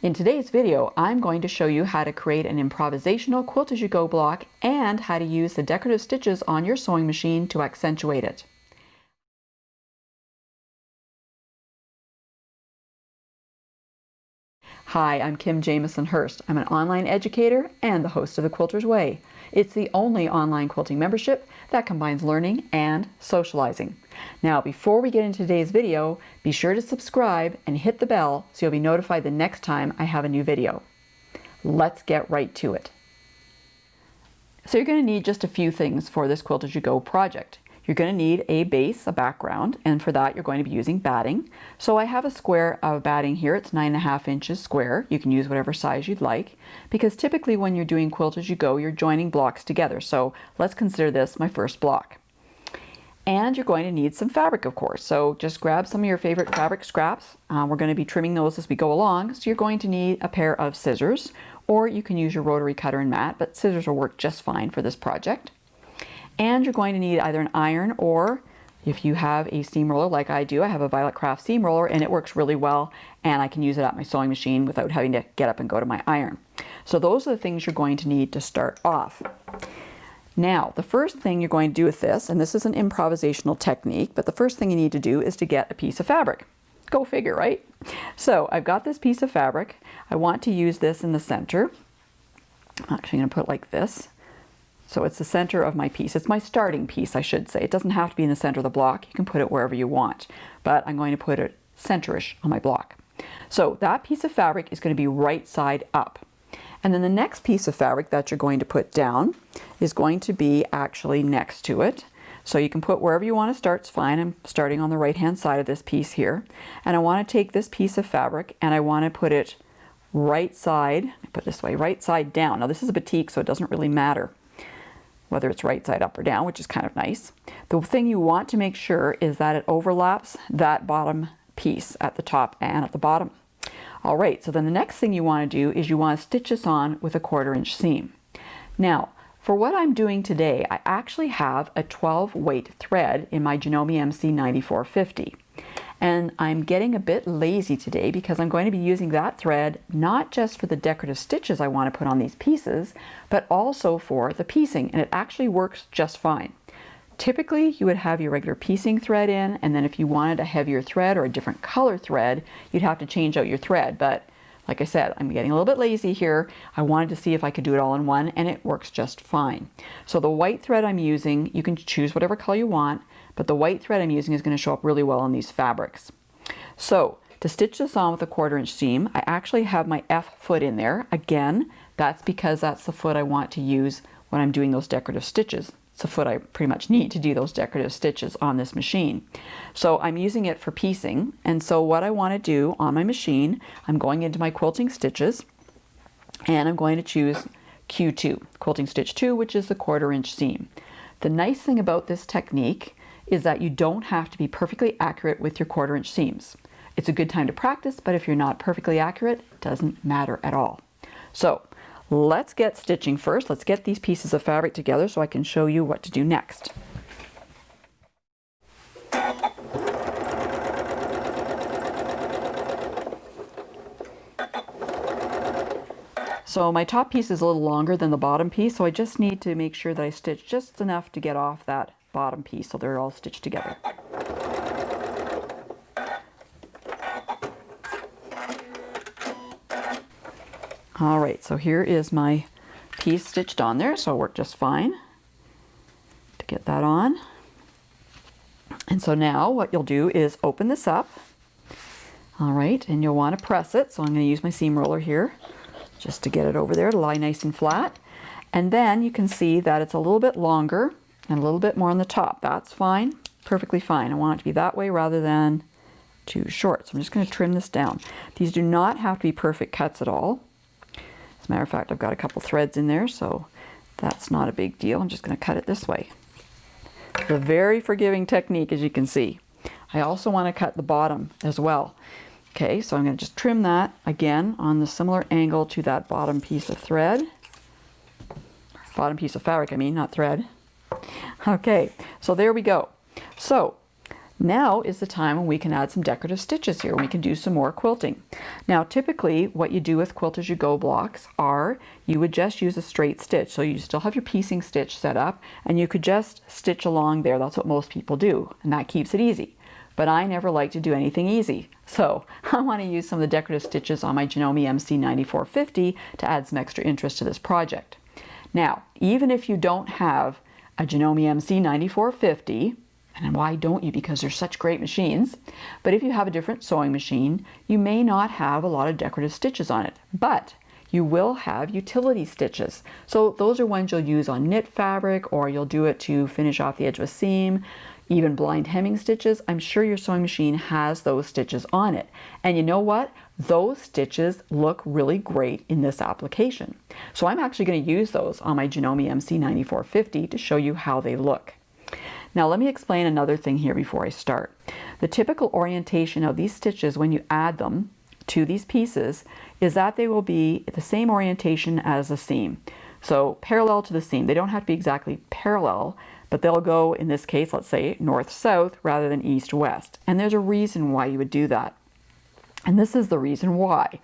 In today's video, I'm going to show you how to create an improvisational quilt as you go block and how to use the decorative stitches on your sewing machine to accentuate it. Hi, I'm Kim Jamison Hurst. I'm an online educator and the host of The Quilter's Way. It's the only online quilting membership that combines learning and socializing. Now, before we get into today's video, be sure to subscribe and hit the bell so you'll be notified the next time I have a new video. Let's get right to it. So you're going to need just a few things for this Quilt As You Go project. You're going to need a base, a background, and for that you're going to be using batting. So I have a square of batting here. It's 9.5 inches square. You can use whatever size you'd like, because typically when you're doing Quilt As You Go, you're joining blocks together. So let's consider this my first block. And you're going to need some fabric, of course. So just grab some of your favorite fabric scraps. We're going to be trimming those as we go along. So you're going to need a pair of scissors, or you can use your rotary cutter and mat, but scissors will work just fine for this project. And you're going to need either an iron, or if you have a steamroller like I do, I have a Violet Craft steamroller and it works really well, and I can use it at my sewing machine without having to get up and go to my iron. So those are the things you're going to need to start off. Now, the first thing you're going to do with this, and this is an improvisational technique, but the first thing you need to do is to get a piece of fabric. Go figure, right? So I've got this piece of fabric. I want to use this in the center. I'm actually going to put it like this. So it's the center of my piece. It's my starting piece, I should say. It doesn't have to be in the center of the block. You can put it wherever you want, but I'm going to put it centerish on my block. So that piece of fabric is going to be right side up. And then the next piece of fabric that you're going to put down is going to be actually next to it. So you can put wherever you want to start. It's fine. I'm starting on the right hand side of this piece here. And I want to take this piece of fabric and I want to put it right side, put it this way, right side down. Now this is a batik, so it doesn't really matter whether it's right side up or down, which is kind of nice. The thing you want to make sure is that it overlaps that bottom piece at the top and at the bottom. All right, so then the next thing you want to do is you want to stitch this on with a 1/4 inch seam. Now, for what I'm doing today, I actually have a 12 weight thread in my Janome MC 9450. And I'm getting a bit lazy today because I'm going to be using that thread not just for the decorative stitches I want to put on these pieces, but also for the piecing, and it actually works just fine. Typically, you would have your regular piecing thread in, and then if you wanted a heavier thread or a different color thread, you'd have to change out your thread. But like I said, I'm getting a little bit lazy here. I wanted to see if I could do it all in one, and it works just fine. So the white thread I'm using, you can choose whatever color you want, but the white thread I'm using is going to show up really well on these fabrics. So to stitch this on with a 1/4 inch seam, I actually have my F foot in there. Again, that's because that's the foot I want to use when I'm doing those decorative stitches. It's the foot I pretty much need to do those decorative stitches on this machine. So I'm using it for piecing, and so what I want to do on my machine, I'm going into my quilting stitches and I'm going to choose Q2, quilting stitch 2, which is the 1/4 inch seam. The nice thing about this technique is that you don't have to be perfectly accurate with your 1/4 inch seams. It's a good time to practice, but if you're not perfectly accurate, it doesn't matter at all. So let's get stitching first. Let's get these pieces of fabric together so I can show you what to do next. So my top piece is a little longer than the bottom piece, so I just need to make sure that I stitch just enough to get off that bottom piece so they're all stitched together. All right, so here is my piece stitched on there, so it'll work just fine to get that on. And so now what you'll do is open this up. All right, and you'll want to press it, so I'm going to use my seam roller here just to get it over there to lie nice and flat. And then you can see that it's a little bit longer and a little bit more on the top. That's fine, perfectly fine. I want it to be that way rather than too short. So I'm just going to trim this down. These do not have to be perfect cuts at all. As a matter of fact, I've got a couple threads in there, so that's not a big deal. I'm just going to cut it this way. It's a very forgiving technique, as you can see. I also want to cut the bottom as well. Okay, so I'm going to just trim that again on the similar angle to that bottom piece of thread. Bottom piece of fabric, I mean, not thread. Okay, so there we go. So Now is the time when we can add some decorative stitches here. We can do some more quilting. Now typically what you do with Quilt As You Go blocks are you would just use a straight stitch. So you still have your piecing stitch set up and you could just stitch along there. That's what most people do and that keeps it easy. But I never like to do anything easy. So I want to use some of the decorative stitches on my Janome MC9450 to add some extra interest to this project. Now, even if you don't have a Janome MC9450, and why don't you? Because they're such great machines. But if you have a different sewing machine, you may not have a lot of decorative stitches on it, but you will have utility stitches. So those are ones you'll use on knit fabric, or you'll do it to finish off the edge of a seam, even blind hemming stitches. I'm sure your sewing machine has those stitches on it. And you know what? Those stitches look really great in this application. So I'm actually going to use those on my Janome MC9450 to show you how they look. Now let me explain another thing here before I start. The typical orientation of these stitches when you add them to these pieces is that they will be the same orientation as the seam. So parallel to the seam. They don't have to be exactly parallel, but they'll go, in this case, let's say north-south rather than east-west. And there's a reason why you would do that. And this is the reason why.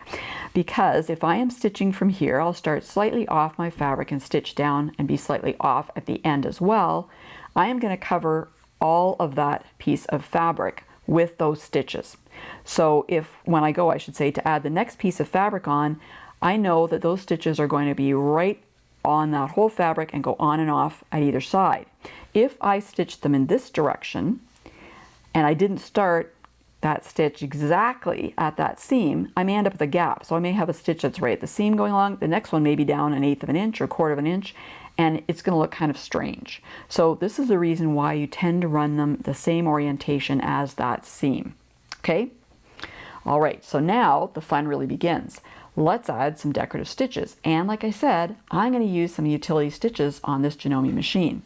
Because if I am stitching from here, I'll start slightly off my fabric and stitch down and be slightly off at the end as well. I am going to cover all of that piece of fabric with those stitches. So when I go, I should say, to add the next piece of fabric on, I know that those stitches are going to be right on that whole fabric and go on and off at either side. If I stitch them in this direction and I didn't start that stitch exactly at that seam, I may end up with a gap. So I may have a stitch that's right at the seam going along, the next one may be down 1/8 of an inch or 1/4 of an inch, and it's going to look kind of strange. So this is the reason why you tend to run them the same orientation as that seam. Okay? All right, so now the fun really begins. Let's add some decorative stitches. And like I said, I'm going to use some utility stitches on this Janome machine.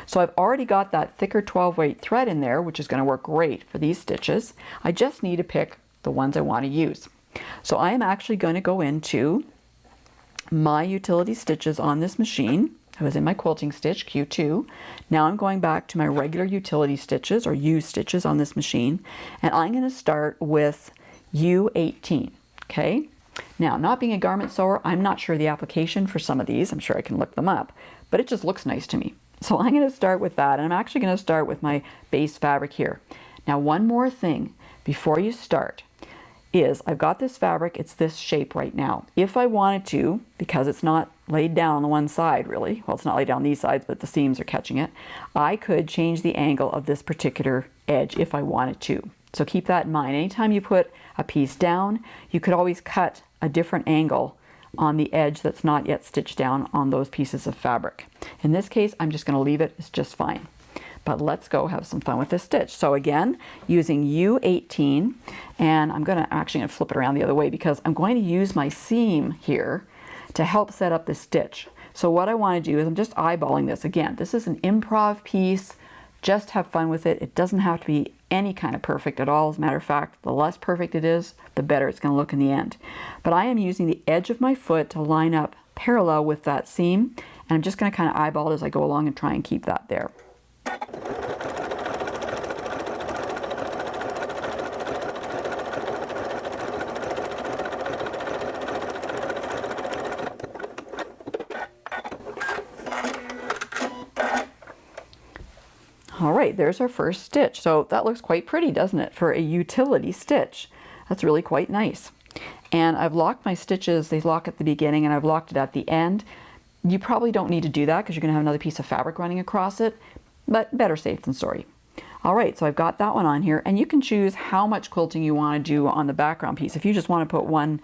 So I've already got that thicker 12 weight thread in there, which is going to work great for these stitches. I just need to pick the ones I want to use. So I am actually going to go into my utility stitches on this machine. I was in my quilting stitch, Q2. Now I'm going back to my regular utility stitches or U stitches on this machine, and I'm going to start with U18, okay? Now, not being a garment sewer, I'm not sure the application for some of these. I'm sure I can look them up, but it just looks nice to me. So I'm going to start with that, and I'm actually going to start with my base fabric here. Now, one more thing before you start is I've got this fabric, it's this shape right now. If I wanted to, because it's not laid down on the one side really, well, it's not laid down these sides, but the seams are catching it, I could change the angle of this particular edge if I wanted to. So keep that in mind. Anytime you put a piece down, you could always cut a different angle on the edge that's not yet stitched down on those pieces of fabric. In this case, I'm just going to leave it, it's just fine. But let's go have some fun with this stitch. So again, using U18, and I'm actually going to flip it around the other way because I'm going to use my seam here to help set up this stitch. So what I want to do is I'm just eyeballing this. Again, this is an improv piece. Just have fun with it. It doesn't have to be any kind of perfect at all. As a matter of fact, the less perfect it is, the better it's going to look in the end. But I am using the edge of my foot to line up parallel with that seam, and I'm just going to kind of eyeball it as I go along and try and keep that there. All right, there's our first stitch. So that looks quite pretty, doesn't it, for a utility stitch? That's really quite nice. And I've locked my stitches, they lock at the beginning, and I've locked it at the end. You probably don't need to do that because you're going to have another piece of fabric running across it, but better safe than sorry. All right, so I've got that one on here, and you can choose how much quilting you want to do on the background piece. If you just want to put one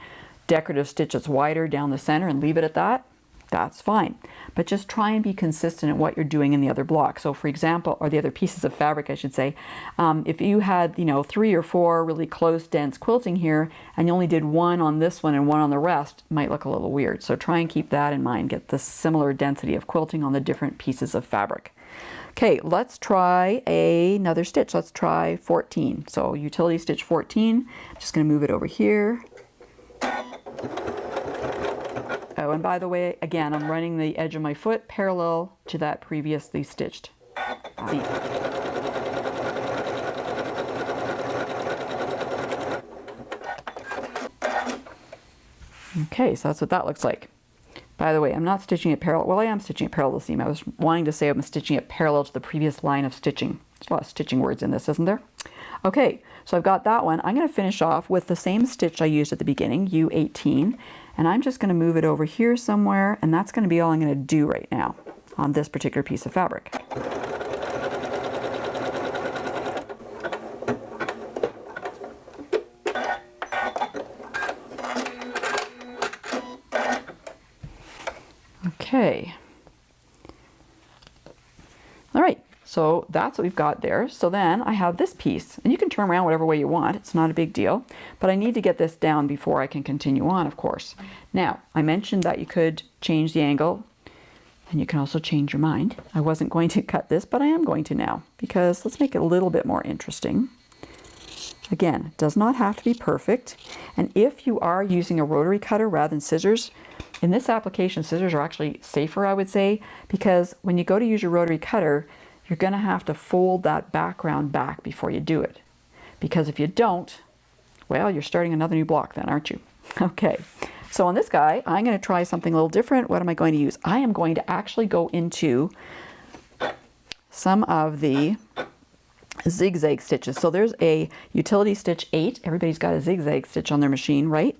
decorative stitch that's wider down the center and leave it at that, that's fine. But just try and be consistent in what you're doing in the other block. So for example, or the other pieces of fabric, I should say, if you had, 3 or 4 really close, dense quilting here, and you only did one on this one and one on the rest, it might look a little weird. So try and keep that in mind. Get the similar density of quilting on the different pieces of fabric. Okay, let's try another stitch. Let's try 14. So utility stitch 14. Just going to move it over here. Oh, and by the way, again, I'm running the edge of my foot parallel to that previously stitched seam. Okay, so that's what that looks like. By the way, I'm not stitching it parallel. Well, I am stitching it parallel to the seam. I was wanting to say I'm stitching it parallel to the previous line of stitching. There's a lot of stitching words in this, isn't there? Okay, so I've got that one. I'm going to finish off with the same stitch I used at the beginning, U18, and I'm just going to move it over here somewhere, and that's going to be all I'm going to do right now on this particular piece of fabric. Okay. All right, so that's what we've got there. So then I have this piece, and you can turn around whatever way you want. It's not a big deal, but I need to get this down before I can continue on, of course. Now, I mentioned that you could change the angle, and you can also change your mind. I wasn't going to cut this, but I am going to now, because let's make it a little bit more interesting. Again, it does not have to be perfect. And if you are using a rotary cutter rather than scissors, in this application, scissors are actually safer, I would say, because when you go to use your rotary cutter, you're going to have to fold that background back before you do it. Because if you don't, well, you're starting another new block then, aren't you? Okay, so on this guy, I'm going to try something a little different. What am I going to use? I am going to actually go into some of the zigzag stitches. So there's a utility stitch 8. Everybody's got a zigzag stitch on their machine, right?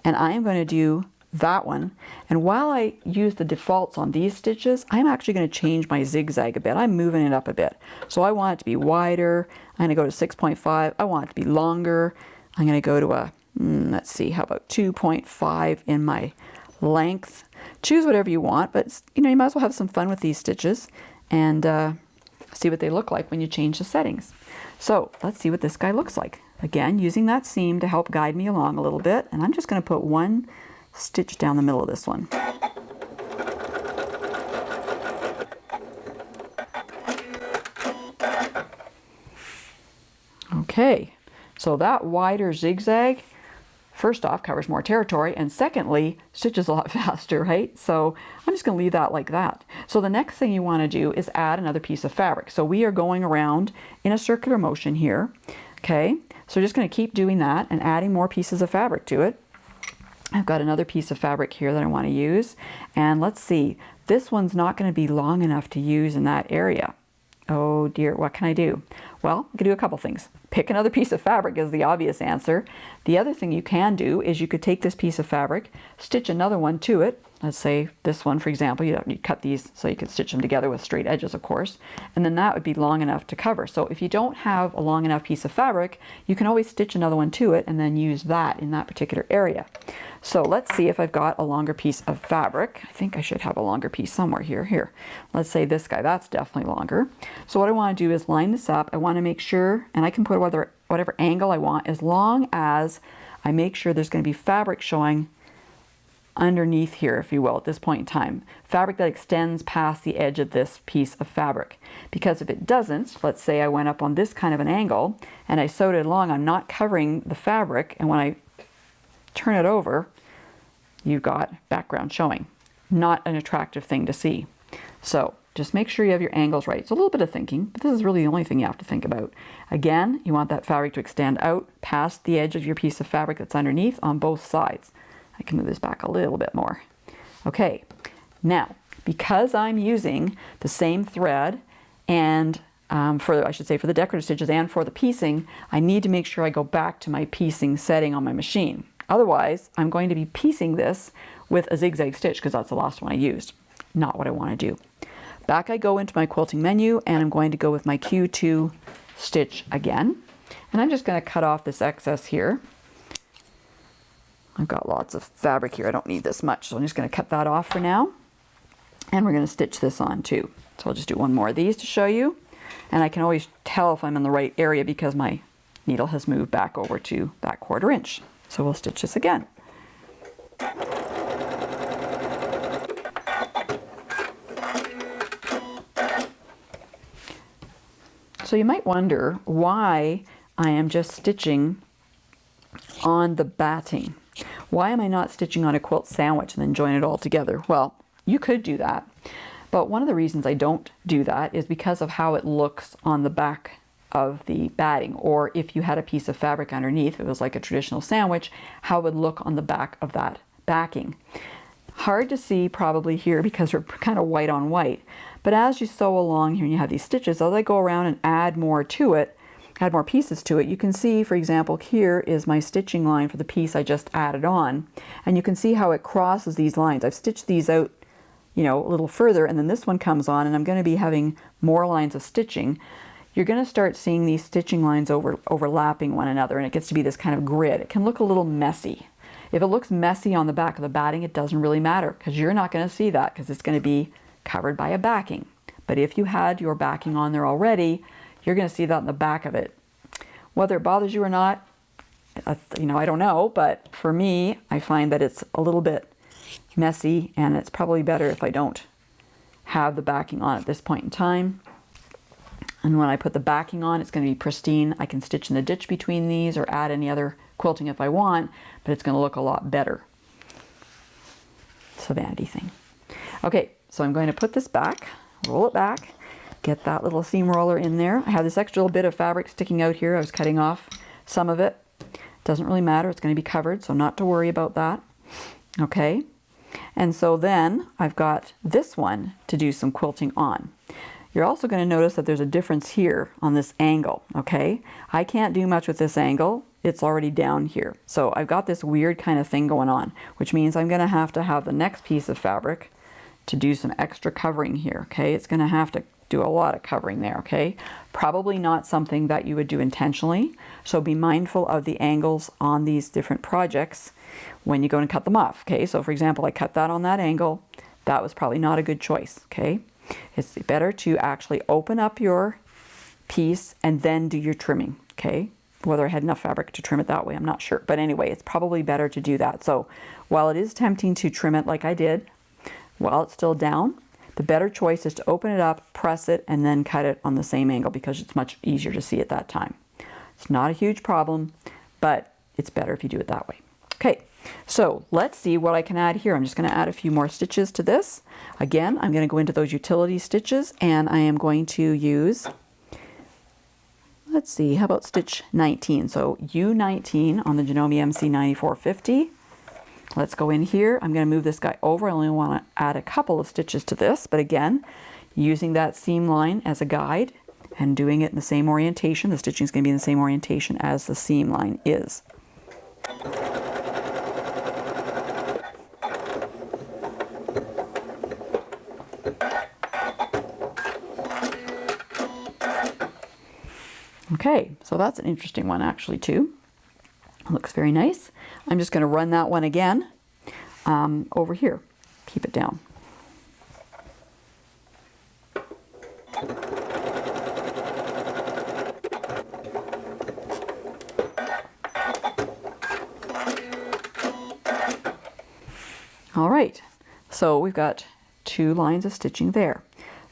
And I am going to do that one. And while I use the defaults on these stitches, I'm actually going to change my zigzag a bit. I'm moving it up a bit. So I want it to be wider. I'm going to go to 6.5. I want it to be longer. I'm going to go to a, let's see, how about 2.5 in my length. Choose whatever you want, but you might as well have some fun with these stitches and see what they look like when you change the settings. So let's see what this guy looks like. Again, using that seam to help guide me along a little bit. And I'm just going to put one stitch down the middle of this one. Okay, so that wider zigzag, first off, covers more territory, and secondly, stitches a lot faster, right? So I'm just going to leave that like that. So the next thing you want to do is add another piece of fabric. So we are going around in a circular motion here. Okay, so just going to keep doing that and adding more pieces of fabric to it. I've got another piece of fabric here that I want to use, and let's see, this one's not going to be long enough to use in that area. Oh dear, what can I do? Well, I could do a couple things. Pick another piece of fabric is the obvious answer. The other thing you can do is you could take this piece of fabric, stitch another one to it. Let's say this one, for example, you cut these so you could stitch them together with straight edges, of course, and then that would be long enough to cover. So if you don't have a long enough piece of fabric, you can always stitch another one to it and then use that in that particular area. So let's see if I've got a longer piece of fabric. I think I should have a longer piece somewhere here. Here, let's say this guy, that's definitely longer. So what I want to do is line this up. I want to make sure, and I can put whatever angle I want, as long as I make sure there's going to be fabric showing underneath here, if you will, at this point in time. Fabric that extends past the edge of this piece of fabric. Because if it doesn't, let's say I went up on this kind of an angle and I sewed it along, I'm not covering the fabric, and when I turn it over, you've got background showing. Not an attractive thing to see. So just make sure you have your angles right. It's a little bit of thinking, but this is really the only thing you have to think about. Again, you want that fabric to extend out past the edge of your piece of fabric that's underneath on both sides. I can move this back a little bit more. Okay, now, because I'm using the same thread and for the decorative stitches and for the piecing, I need to make sure I go back to my piecing setting on my machine. Otherwise, I'm going to be piecing this with a zigzag stitch because that's the last one I used. Not what I want to do. Back I go into my quilting menu, and I'm going to go with my Q2 stitch again. And I'm just going to cut off this excess here. I've got lots of fabric here. I don't need this much, so I'm just going to cut that off for now. And we're going to stitch this on too. So I'll just do one more of these to show you. And I can always tell if I'm in the right area because my needle has moved back over to that 1/4 inch. So we'll stitch this again. So you might wonder why I am just stitching on the batting. Why am I not stitching on a quilt sandwich and then join it all together? Well, you could do that, but one of the reasons I don't do that is because of how it looks on the back of the batting, or if you had a piece of fabric underneath, it was like a traditional sandwich, how it would look on the back of that backing. Hard to see probably here because we're kind of white on white. But as you sew along here and you have these stitches, as I go around and add more to it, add more pieces to it, you can see, for example, here is my stitching line for the piece I just added on. And you can see how it crosses these lines. I've stitched these out, you know, a little further, and then this one comes on, and I'm going to be having more lines of stitching. You're going to start seeing these stitching lines overlapping one another, and it gets to be this kind of grid. It can look a little messy. If it looks messy on the back of the batting, it doesn't really matter because you're not going to see that because it's going to be covered by a backing. But if you had your backing on there already, you're going to see that in the back of it. Whether it bothers you or not, you know, I don't know, but for me, I find that it's a little bit messy, and it's probably better if I don't have the backing on at this point in time. And when I put the backing on, it's going to be pristine. I can stitch in the ditch between these or add any other quilting if I want, but it's going to look a lot better. It's a vanity thing. Okay, so I'm going to put this back, roll it back, get that little seam roller in there. I have this extra little bit of fabric sticking out here. I was cutting off some of it. Doesn't really matter. It's going to be covered, so not to worry about that. Okay, and so then I've got this one to do some quilting on. You're also going to notice that there's a difference here on this angle, okay? I can't do much with this angle. It's already down here. So I've got this weird kind of thing going on, which means I'm going to have the next piece of fabric to do some extra covering here, okay? It's going to have to do a lot of covering there, okay? Probably not something that you would do intentionally, so be mindful of the angles on these different projects when you go and cut them off, okay? So for example, I cut that on that angle. That was probably not a good choice, okay? It's better to actually open up your piece and then do your trimming, okay? Whether I had enough fabric to trim it that way, I'm not sure. But anyway, it's probably better to do that. So while it is tempting to trim it like I did, while it's still down, the better choice is to open it up, press it, and then cut it on the same angle because it's much easier to see at that time. It's not a huge problem, but it's better if you do it that way. Okay, so let's see what I can add here. I'm just going to add a few more stitches to this. Again, I'm going to go into those utility stitches, and I am going to use, let's see, how about stitch 19? So U19 on the Janome MC 9450. Let's go in here. I'm going to move this guy over. I only want to add a couple of stitches to this, but again, using that seam line as a guide and doing it in the same orientation. The stitching is going to be in the same orientation as the seam line is. Okay, so that's an interesting one actually too. It looks very nice. I'm just going to run that one again over here. Keep it down. All right, so we've got 2 lines of stitching there.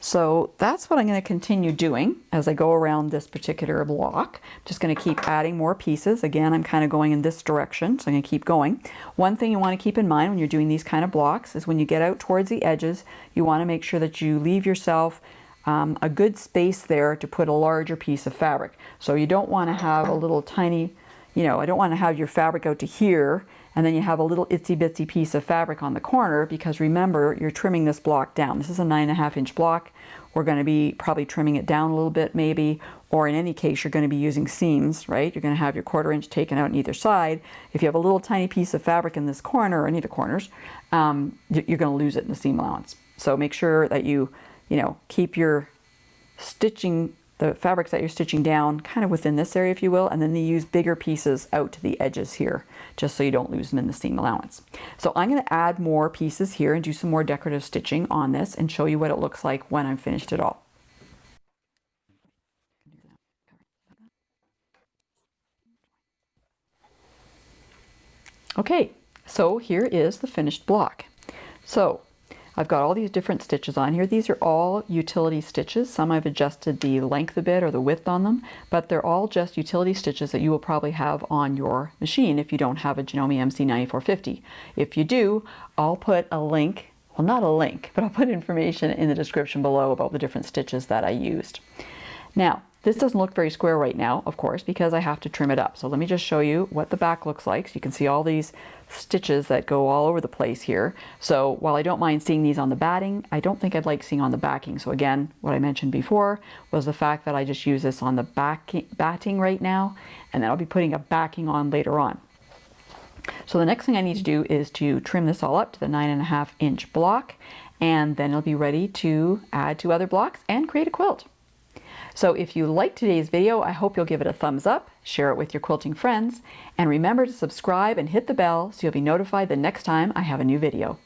So that's what I'm going to continue doing as I go around this particular block. Just going to keep adding more pieces. Again, I'm kind of going in this direction, so I'm going to keep going. One thing you want to keep in mind when you're doing these kind of blocks is when you get out towards the edges, you want to make sure that you leave yourself a good space there to put a larger piece of fabric. So you don't want to have a little tiny, you know, I don't want to have your fabric out to here and then you have a little itsy bitsy piece of fabric on the corner, because remember, you're trimming this block down. This is a 9.5 inch block. We're going to be probably trimming it down a little bit maybe, or in any case, you're going to be using seams, right? You're going to have your 1/4 inch taken out on either side. If you have a little tiny piece of fabric in this corner, or any of the corners, you're going to lose it in the seam allowance. So make sure that you keep your stitching, the fabrics that you're stitching down kind of within this area, if you will, and then you use bigger pieces out to the edges here, just so you don't lose them in the seam allowance. So I'm going to add more pieces here and do some more decorative stitching on this and show you what it looks like when I've finished it all. Okay, so here is the finished block. So I've got all these different stitches on here. These are all utility stitches. Some I've adjusted the length a bit or the width on them, but they're all just utility stitches that you will probably have on your machine if you don't have a Janome MC 9450. If you do, I'll put a link, well, not a link, but I'll put information in the description below about the different stitches that I used. Now, This doesn't look very square right now, of course, because I have to trim it up. So let me just show you what the back looks like. So you can see all these stitches that go all over the place here. So while I don't mind seeing these on the batting, I don't think I'd like seeing on the backing. So again, what I mentioned before was the fact that I just use this on the batting right now, and then I'll be putting a backing on later on. So the next thing I need to do is to trim this all up to the 9.5-inch block, and then it'll be ready to add to other blocks and create a quilt. So if you liked today's video, I hope you'll give it a thumbs up, share it with your quilting friends, and remember to subscribe and hit the bell so you'll be notified the next time I have a new video.